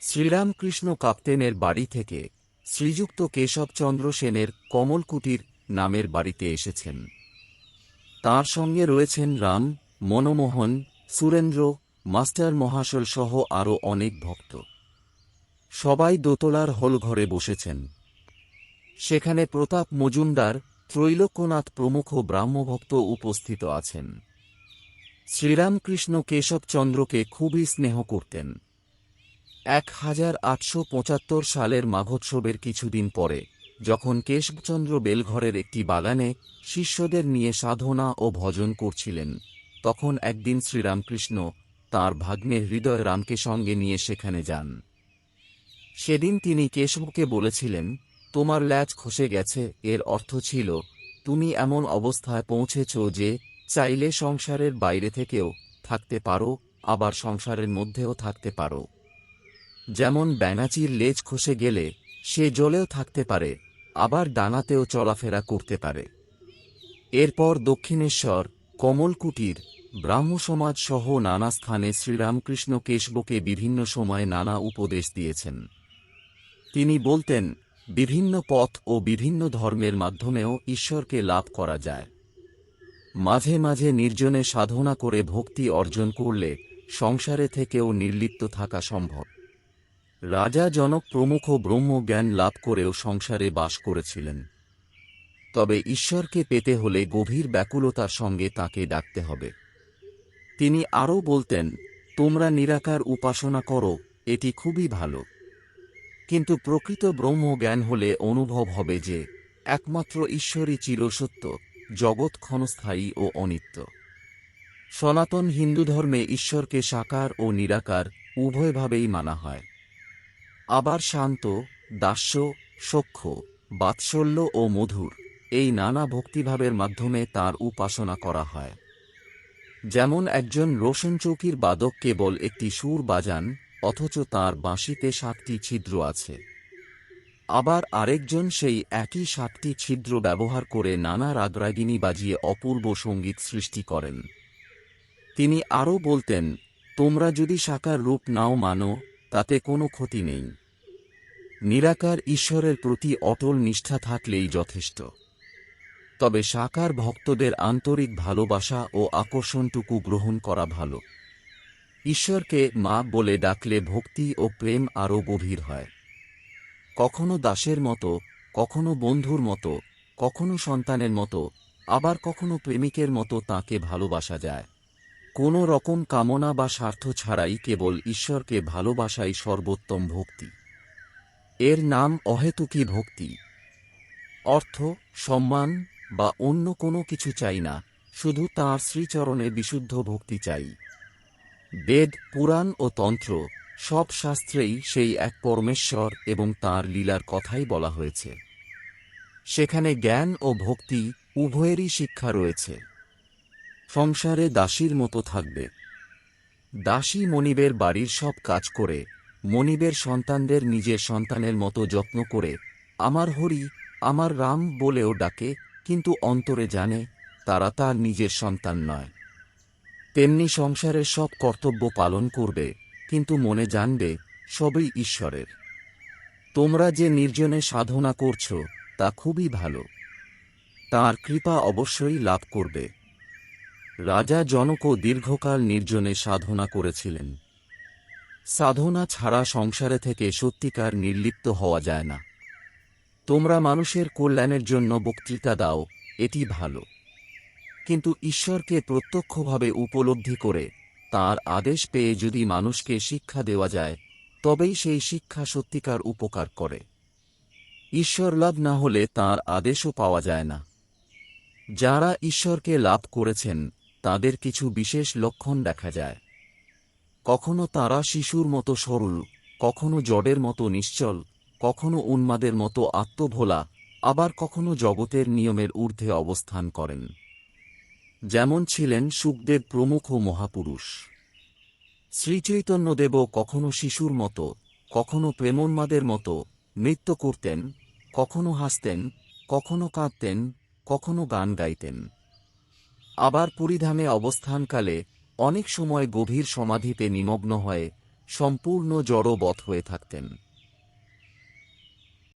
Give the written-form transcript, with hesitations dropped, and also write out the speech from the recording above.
শ্রীরামকৃষ্ণ কাপ্তেনের বাড়ি থেকে শ্রীযুক্ত কেশবচন্দ্র সেনের কমলকুটির নামের বাড়িতে এসেছেন। তাঁর সঙ্গে রয়েছেন রাম, মনমোহন, সুরেন্দ্র, মাস্টার মহাশয় সহ আরও অনেক ভক্ত। সবাই দোতলার হলঘরে বসেছেন। সেখানে প্রতাপ মজুমদার, ত্রৈলোক্যনাথ প্রমুখ ব্রাহ্মভক্ত উপস্থিত আছেন। শ্রীরামকৃষ্ণ কেশবচন্দ্রকে খুবই স্নেহ করতেন। 1875 সালের মাঘোৎসবের কিছুদিন পরে, যখন কেশবচন্দ্র বেলঘরের একটি বাগানে শিষ্যদের নিয়ে সাধনা ও ভজন করছিলেন, তখন একদিন শ্রীরামকৃষ্ণ তাঁর ভাগ্নে হৃদয় রামকে সঙ্গে নিয়ে সেখানে যান। সেদিন তিনি কেশবকে বলেছিলেন, তোমার ল্যাজ খসে গেছে, এর অর্থ ছিল তুমি এমন অবস্থায় পৌঁছেছ যে চাইলে সংসারের বাইরে থেকেও থাকতে পারো, আবার সংসারের মধ্যেও থাকতে পারো। যেমন ব্যাঙাচির লেজ খসে গেলে সে জলেও থাকতে পারে, আবার ডানাতেও চলাফেরা করতে পারে। এরপর দক্ষিণেশ্বর, কমলকুটির, ব্রাহ্মসমাজ সহ নানা স্থানে শ্রীরামকৃষ্ণ কেশবকে বিভিন্ন সময়ে নানা উপদেশ দিয়েছেন। তিনি বলতেন, বিভিন্ন পথ ও বিভিন্ন ধর্মের মাধ্যমেও ঈশ্বরকে লাভ করা যায়। মাঝে মাঝে নির্জনে সাধনা করে ভক্তি অর্জন করলে সংসারে থেকেও নির্লিপ্ত থাকা সম্ভব। রাজা জনক প্রমুখ ব্রহ্মজ্ঞান লাভ করেও সংসারে বাস করেছিলেন। তবে ঈশ্বরকে পেতে হলে গভীর ব্যাকুলতার সঙ্গে তাঁকে ডাকতে হবে। তিনি আরও বলতেন, তোমরা নিরাকার উপাসনা করো, এটি খুবই ভালো, কিন্তু প্রকৃত ব্রহ্মজ্ঞান হলে অনুভব হবে যে একমাত্র ঈশ্বরই চিরসত্য, জগৎ ক্ষণস্থায়ী ও অনিত্য। সনাতন হিন্দু ধর্মে ঈশ্বরকে সাকার ও নিরাকার উভয়ভাবেই মানা হয়। আবার শান্ত, দাস্য, সখ্য, বাৎসল্য ও মধুর, এই নানা ভক্তিভাবের মাধ্যমে তাঁর উপাসনা করা হয়। যেমন একজন রোশনচৌকির বাদক কেবল একটি সুর বাজান, অথচ তাঁর বাঁশিতে 7টি ছিদ্র আছে। আবার আরেকজন সেই একই 7টি ছিদ্র ব্যবহার করে নানা রাগরাগিনী বাজিয়ে অপূর্ব সঙ্গীত সৃষ্টি করেন। তিনি আরও বলতেন, তোমরা যদি সাকার রূপ নাও মানো, তাতে কোনো ক্ষতি নেই। নিরাকার ঈশ্বরের প্রতি অটল নিষ্ঠা থাকলেই যথেষ্ট। তবে সাকার ভক্তদের আন্তরিক ভালোবাসা ও আকর্ষণটুকু গ্রহণ করা ভালো। ঈশ্বরকে মা বলে ডাকলে ভক্তি ও প্রেম আরও গভীর হয়। কখনো দাসের মতো, কখনো বন্ধুর মতো, কখনো সন্তানের মতো, আবার কখনো প্রেমিকের মতো তাঁকে ভালোবাসা যায়। কোনো রকম কামনা বা স্বার্থ ছাড়াই কেবল ঈশ্বরকে ভালোবাসাই সর্বোত্তম ভক্তি। এর নাম অহেতুকী ভক্তি। অর্থ, সম্মান বা অন্য কোনো কিছু চাই না, শুধু তাঁর শ্রীচরণে বিশুদ্ধ ভক্তি চাই। বেদ, পুরাণ ও তন্ত্র সব শাস্ত্রেই সেই এক পরমেশ্বর এবং তাঁর লীলার কথাই বলা হয়েছে। সেখানে জ্ঞান ও ভক্তি উভয়েরই শিক্ষা রয়েছে। সংসারে দাসীর মতো থাকবে। দাসী মনিবের বাড়ির সব কাজ করে, মনিবের সন্তানদের নিজের সন্তানের মতো যত্ন করে আমার হরি, আমার রাম বলেও ডাকে, কিন্তু অন্তরে জানে তারা তার নিজের সন্তান নয়। তেমনি সংসারের সব কর্তব্য পালন করবে, কিন্তু মনে জানবে সবই ঈশ্বরের। তোমরা যে নির্জনে সাধনা করছ তা খুবই ভালো, তাঁর কৃপা অবশ্যই লাভ করবে। রাজা জনকও দীর্ঘকাল নির্জনে সাধনা করেছিলেন। সাধনা ছাড়া সংসারে থেকে সত্যিকার নির্লিপ্ত হওয়া যায় না। তোমরা মানুষের কল্যাণের জন্য বক্তৃতা দাও, এটি ভালো, কিন্তু ঈশ্বরকে প্রত্যক্ষভাবে উপলব্ধি করে তাঁর আদেশ পেয়ে যদি মানুষকে শিক্ষা দেওয়া যায়, তবেই সেই শিক্ষা সত্যিকার উপকার করে। ঈশ্বর লাভ না হলে তাঁর আদেশও পাওয়া যায় না। যাঁরা ঈশ্বরকে লাভ করেছেন তাঁদের কিছু বিশেষ লক্ষণ দেখা যায়। কখনো তাঁরা শিশুর মতো সরল, কখনো জড়ের মতো নিশ্চল, কখনো উন্মাদের মতো আত্মভোলা, আবার কখনো জগতের নিয়মের ঊর্ধ্বে অবস্থান করেন। যেমন ছিলেন শুকদেব প্রমুখ মহাপুরুষ। শ্রীচৈতন্যদেবও কখনো শিশুর মতো, কখনো প্রেমোন্মাদের মতো নৃত্য করতেন, কখনো হাসতেন, কখনো কাঁদতেন, কখনো গান গাইতেন। আবার পুরীধামে অবস্থানকালে অনেক সময় গভীর সমাধিতে নিমগ্ন হয়ে সম্পূর্ণ জড়বৎ হয়ে থাকতেন।